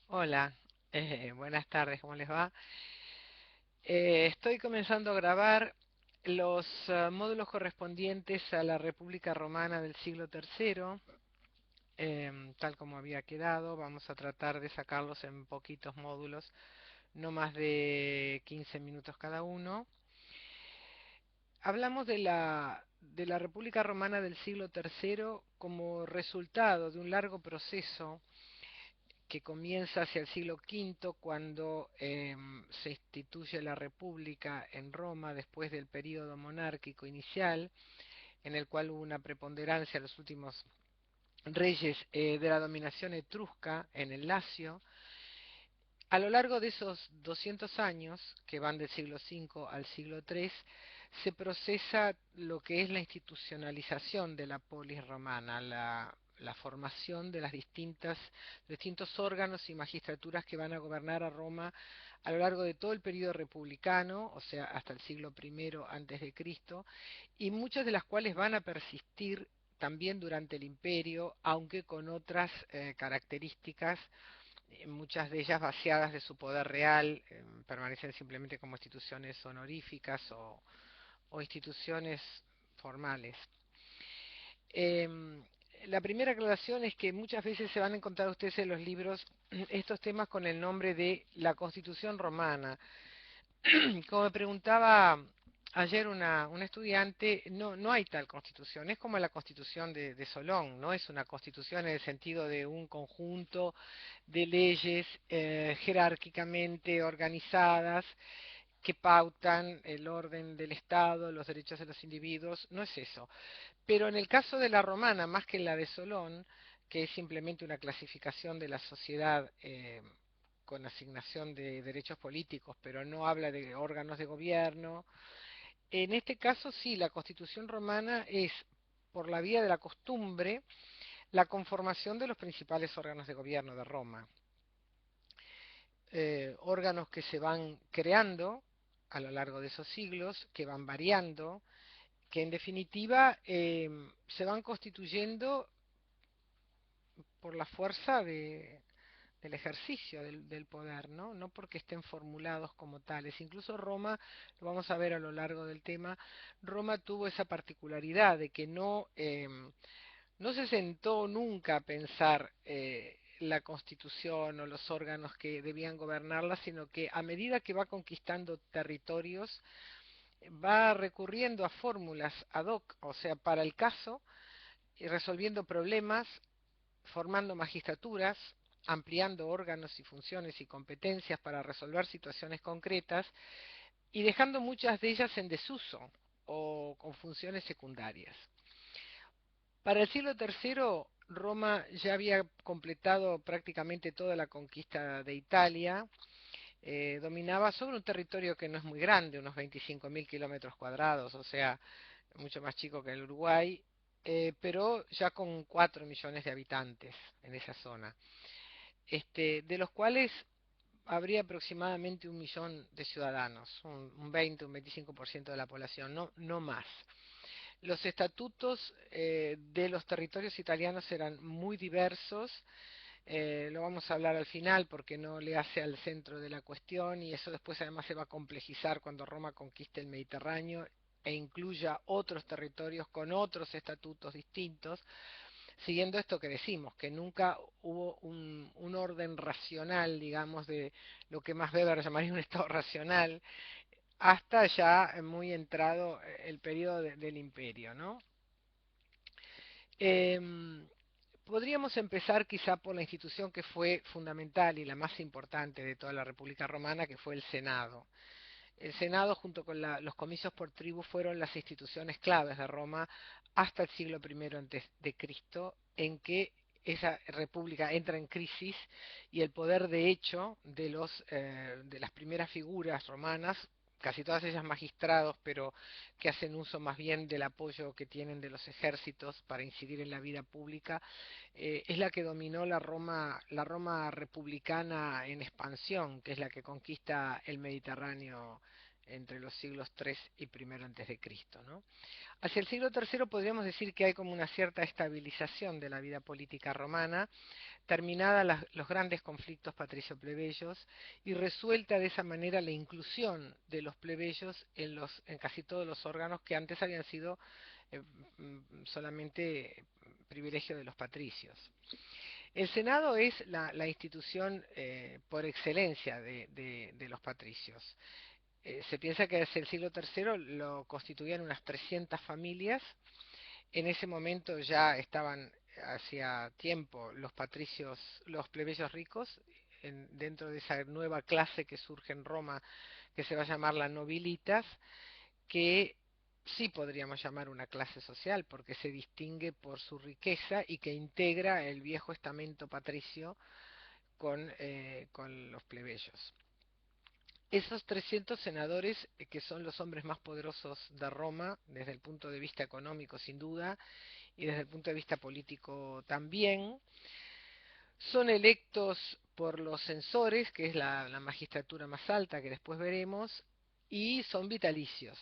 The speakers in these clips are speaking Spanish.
Hola, buenas tardes, ¿cómo les va? Estoy comenzando a grabar los módulos correspondientes a la República Romana del siglo III, tal como había quedado. Vamos a tratar de sacarlos en poquitos módulos, no más de 15 minutos cada uno. Hablamos de la República Romana del siglo III como resultado de un largo proceso que comienza hacia el siglo V, cuando se instituye la República en Roma después del período monárquico inicial, en el cual hubo una preponderancia de los últimos reyes de la dominación etrusca en el Lacio. A lo largo de esos 200 años, que van del siglo V al siglo III, se procesa lo que es la institucionalización de la polis romana, la formación de las distintos órganos y magistraturas que van a gobernar a Roma a lo largo de todo el periodo republicano, o sea, hasta el siglo I antes de Cristo, y muchas de las cuales van a persistir también durante el imperio, aunque con otras características, muchas de ellas vaciadas de su poder real. Permanecen simplemente como instituciones honoríficas o instituciones formales. Em, la primera aclaración es que muchas veces se van a encontrar ustedes en los libros estos temas con el nombre de la Constitución Romana. Como me preguntaba ayer una estudiante, no hay tal constitución, es como la constitución de Solón, no es una constitución en el sentido de un conjunto de leyes jerárquicamente organizadas que pautan el orden del Estado, los derechos de los individuos, no es eso. Pero en el caso de la romana, más que en la de Solón, que es simplemente una clasificación de la sociedad con asignación de derechos políticos, pero no habla de órganos de gobierno, en este caso sí, la constitución romana es, por la vía de la costumbre, la conformación de los principales órganos de gobierno de Roma. Órganos que se van creando a lo largo de esos siglos, que van variando, que en definitiva se van constituyendo por la fuerza del ejercicio del poder, ¿no? No porque estén formulados como tales. Incluso Roma, lo vamos a ver a lo largo del tema, Roma tuvo esa particularidad de que no se sentó nunca a pensar la constitución o los órganos que debían gobernarla, sino que a medida que va conquistando territorios, va recurriendo a fórmulas ad hoc, o sea, para el caso, y resolviendo problemas, formando magistraturas, ampliando órganos y funciones y competencias para resolver situaciones concretas y dejando muchas de ellas en desuso o con funciones secundarias. Para el siglo III, Roma ya había completado prácticamente toda la conquista de Italia. Dominaba sobre un territorio que no es muy grande, unos 25.000 kilómetros cuadrados, o sea, mucho más chico que el Uruguay, pero ya con 4 millones de habitantes en esa zona, de los cuales habría aproximadamente 1 millón de ciudadanos, un 20, un 25% de la población, no más. Los estatutos de los territorios italianos eran muy diversos. Lo vamos a hablar al final porque no le hace al centro de la cuestión, y eso después además se va a complejizar cuando Roma conquiste el Mediterráneo e incluya otros territorios con otros estatutos distintos, siguiendo esto que decimos, que nunca hubo un orden racional, digamos, de lo que más Weber llamaría un estado racional, hasta ya muy entrado el periodo del imperio, ¿no? Em, Podríamos empezar quizá por la institución que fue fundamental y la más importante de toda la República Romana, que fue el Senado. El Senado, junto con los comicios por tribu, fueron las instituciones claves de Roma hasta el siglo I antes de Cristo, en que esa república entra en crisis y el poder de hecho de las primeras figuras romanas, casi todas ellas magistrados, pero que hacen uso más bien del apoyo que tienen de los ejércitos para incidir en la vida pública, es la que dominó la Roma republicana en expansión, que es la que conquista el Mediterráneo entre los siglos III y I antes de Cristo, ¿no? Hacia el siglo III podríamos decir que hay como una cierta estabilización de la vida política romana, terminada los grandes conflictos patricio-plebeyos y resuelta de esa manera la inclusión de los plebeyos en casi todos los órganos que antes habían sido solamente privilegio de los patricios. El Senado es la institución por excelencia de los patricios. Se piensa que desde el siglo III lo constituían unas 300 familias. En ese momento ya estaban hacía tiempo los patricios, los plebeyos ricos, dentro de esa nueva clase que surge en Roma, que se va a llamar la nobilitas, que sí podríamos llamar una clase social, porque se distingue por su riqueza y que integra el viejo estamento patricio con los plebeyos. Esos 300 senadores, que son los hombres más poderosos de Roma, desde el punto de vista económico sin duda, y desde el punto de vista político también, son electos por los censores, que es la magistratura más alta que después veremos, y son vitalicios.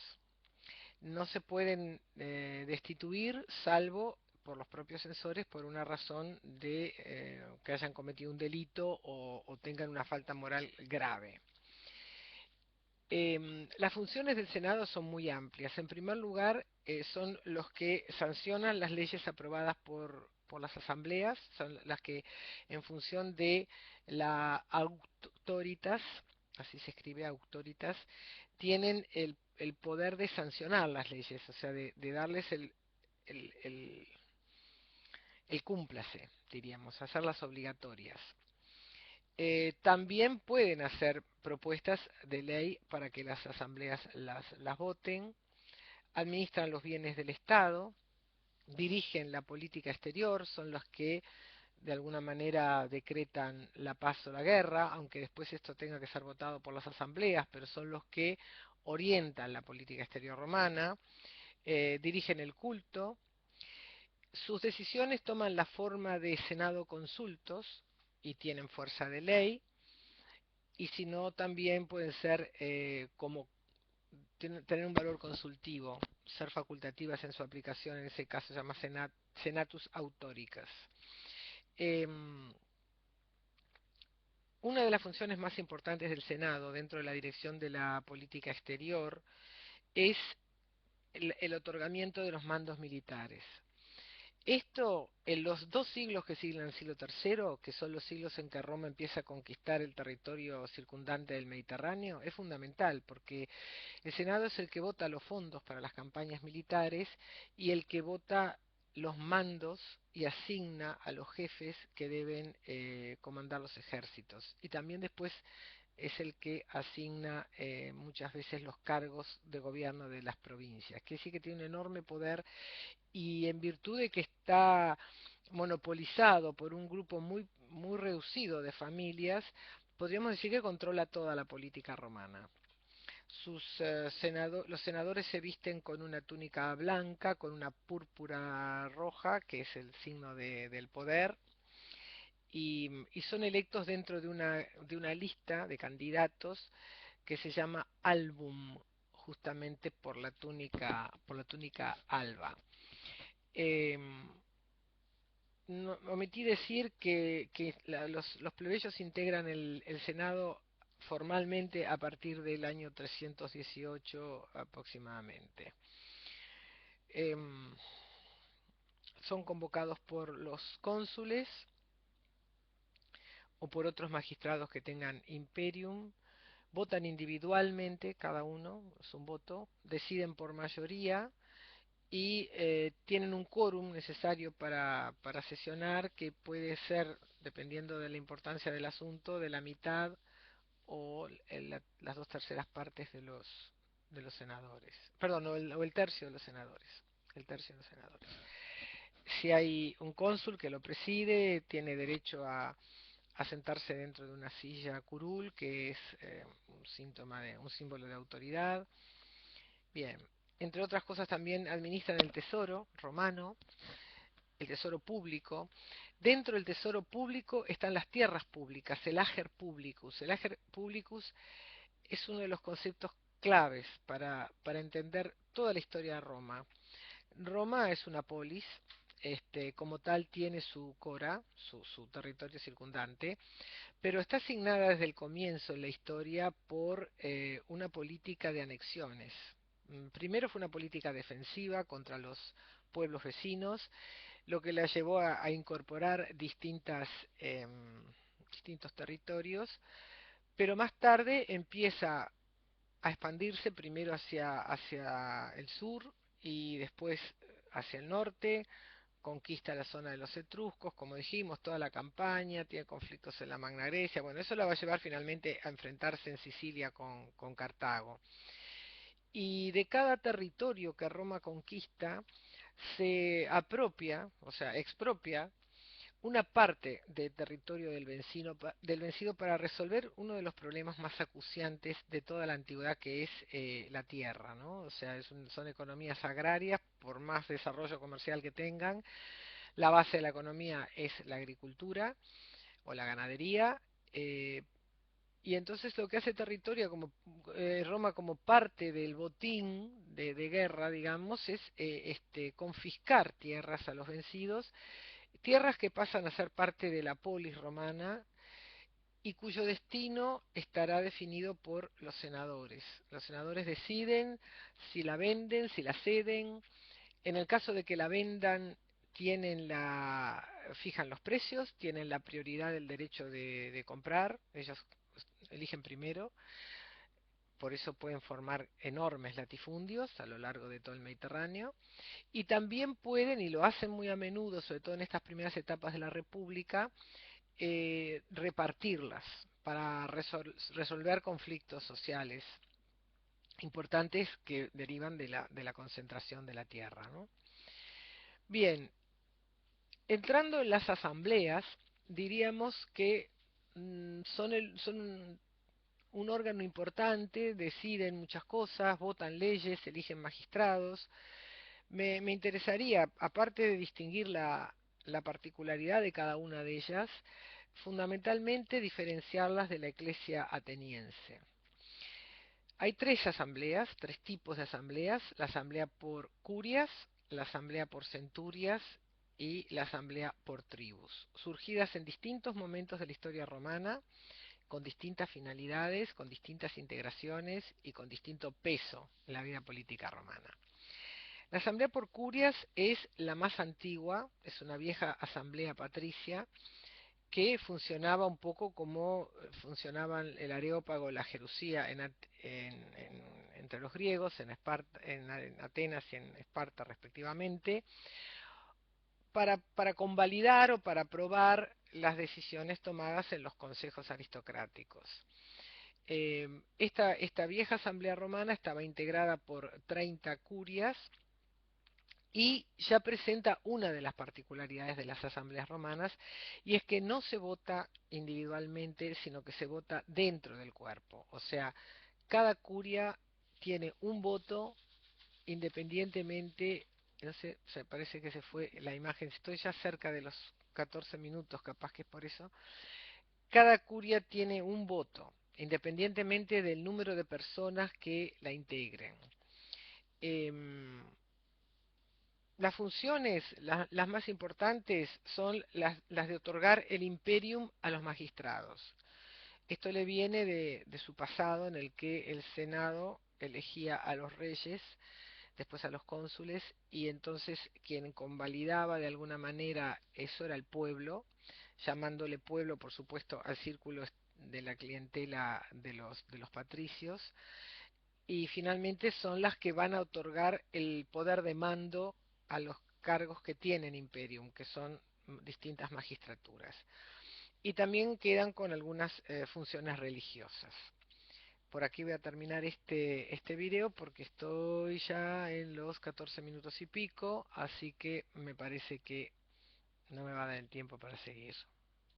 No se pueden destituir salvo por los propios censores por una razón de que hayan cometido un delito o tengan una falta moral grave. Las funciones del Senado son muy amplias. En primer lugar, son los que sancionan las leyes aprobadas por las asambleas, son las que en función de la autoritas, así se escribe autoritas, tienen el poder de sancionar las leyes, o sea, de darles el, el, el cúmplase, diríamos, hacerlas obligatorias. También pueden hacer propuestas de ley para que las asambleas las voten, administran los bienes del Estado, dirigen la política exterior, son los que de alguna manera decretan la paz o la guerra, aunque después esto tenga que ser votado por las asambleas, pero son los que orientan la política exterior romana, dirigen el culto, sus decisiones toman la forma de senado consultos y tienen fuerza de ley, y si no también pueden ser como tener un valor consultivo, ser facultativas en su aplicación, en ese caso se llama senatus autoricas. Eh, una de las funciones más importantes del Senado dentro de la dirección de la política exterior es el otorgamiento de los mandos militares. Esto, en los 2 siglos que siguen el siglo III, que son los siglos en que Roma empieza a conquistar el territorio circundante del Mediterráneo, es fundamental porque el Senado es el que vota los fondos para las campañas militares y el que vota los mandos y asigna a los jefes que deben comandar los ejércitos. Y también después es el que asigna muchas veces los cargos de gobierno de las provincias. Quiere decir que tiene un enorme poder y en virtud de que está monopolizado por un grupo muy reducido de familias, podríamos decir que controla toda la política romana. Los senadores se visten con una túnica blanca, con una púrpura roja, que es el signo del poder, y son electos dentro de una lista de candidatos que se llama album, justamente por la túnica alba. Eh, no, omití decir que los plebeyos integran el Senado formalmente a partir del año 318 aproximadamente. Eh, Son convocados por los cónsules o por otros magistrados que tengan imperium, votan individualmente, cada uno es un voto, deciden por mayoría y tienen un quórum necesario para sesionar que puede ser, dependiendo de la importancia del asunto, de la mitad o las 2/3 partes de los senadores. Perdón, o el tercio de los senadores. El tercio de los senadores. Si hay un cónsul que lo preside, tiene derecho a sentarse dentro de una silla curul, que es un símbolo de autoridad. Bien, entre otras cosas también administran el tesoro romano, el tesoro público. Dentro del tesoro público están las tierras públicas, el ager publicus. El ager publicus es uno de los conceptos claves para entender toda la historia de Roma. Roma es una polis, como tal tiene su cora, su territorio circundante, pero está asignada desde el comienzo en la historia por una política de anexiones. Primero fue una política defensiva contra los pueblos vecinos, lo que la llevó a incorporar distintos territorios, pero más tarde empieza a expandirse primero hacia el sur y después hacia el norte, conquista la zona de los etruscos, como dijimos, toda la campaña, tiene conflictos en la Magna Grecia, bueno, eso la va a llevar finalmente a enfrentarse en Sicilia con Cartago. Y de cada territorio que Roma conquista, se apropia, o sea, expropia una parte del territorio del vencido para resolver uno de los problemas más acuciantes de toda la antigüedad, que es la tierra, ¿no? O sea, son economías agrarias, por más desarrollo comercial que tengan, la base de la economía es la agricultura o la ganadería, eh, y entonces lo que hace Roma como parte del botín de guerra, digamos, es confiscar tierras a los vencidos, tierras que pasan a ser parte de la polis romana y cuyo destino estará definido por los senadores. Los senadores deciden si la venden, si la ceden. En el caso de que la vendan, fijan los precios, tienen la prioridad del derecho de comprar, ellos eligen primero, por eso pueden formar enormes latifundios a lo largo de todo el Mediterráneo, y también pueden, y lo hacen muy a menudo, sobre todo en estas primeras etapas de la República, repartirlas para resolver conflictos sociales importantes que derivan de la concentración de la tierra, ¿no? Bien, entrando en las asambleas, diríamos que son un órgano importante, deciden muchas cosas, votan leyes, eligen magistrados. Me interesaría, aparte de distinguir la particularidad de cada una de ellas, fundamentalmente diferenciarlas de la Iglesia ateniense. Hay tres asambleas, tres tipos de asambleas: la asamblea por curias, la asamblea por centurias y la asamblea por tribus, surgidas en distintos momentos de la historia romana, con distintas finalidades, con distintas integraciones y con distinto peso en la vida política romana. La asamblea por curias es la más antigua, es una vieja asamblea patricia que funcionaba un poco como funcionaban el Areópago, la Jerusía entre los griegos, en Atenas y en Esparta respectivamente, para convalidar o para aprobar las decisiones tomadas en los consejos aristocráticos. Esta vieja asamblea romana estaba integrada por 30 curias y ya presenta una de las particularidades de las asambleas romanas, y es que no se vota individualmente, sino que se vota dentro del cuerpo. O sea, cada curia tiene un voto independientemente. No sé, se parece que se fue la imagen, estoy ya cerca de los 14 minutos, capaz que es por eso. Cada curia tiene un voto, independientemente del número de personas que la integren. Em, las funciones, las más importantes, son las de otorgar el imperium a los magistrados. Esto le viene de su pasado, en el que el Senado elegía a los reyes, después a los cónsules, y entonces quien convalidaba de alguna manera eso era el pueblo, llamándole pueblo, por supuesto, al círculo de la clientela de los patricios, y finalmente son las que van a otorgar el poder de mando a los cargos que tienen imperium, que son distintas magistraturas. Y también quedan con algunas funciones religiosas. Por aquí voy a terminar este video porque estoy ya en los 14 minutos y pico, así que me parece que no me va a dar el tiempo para seguir.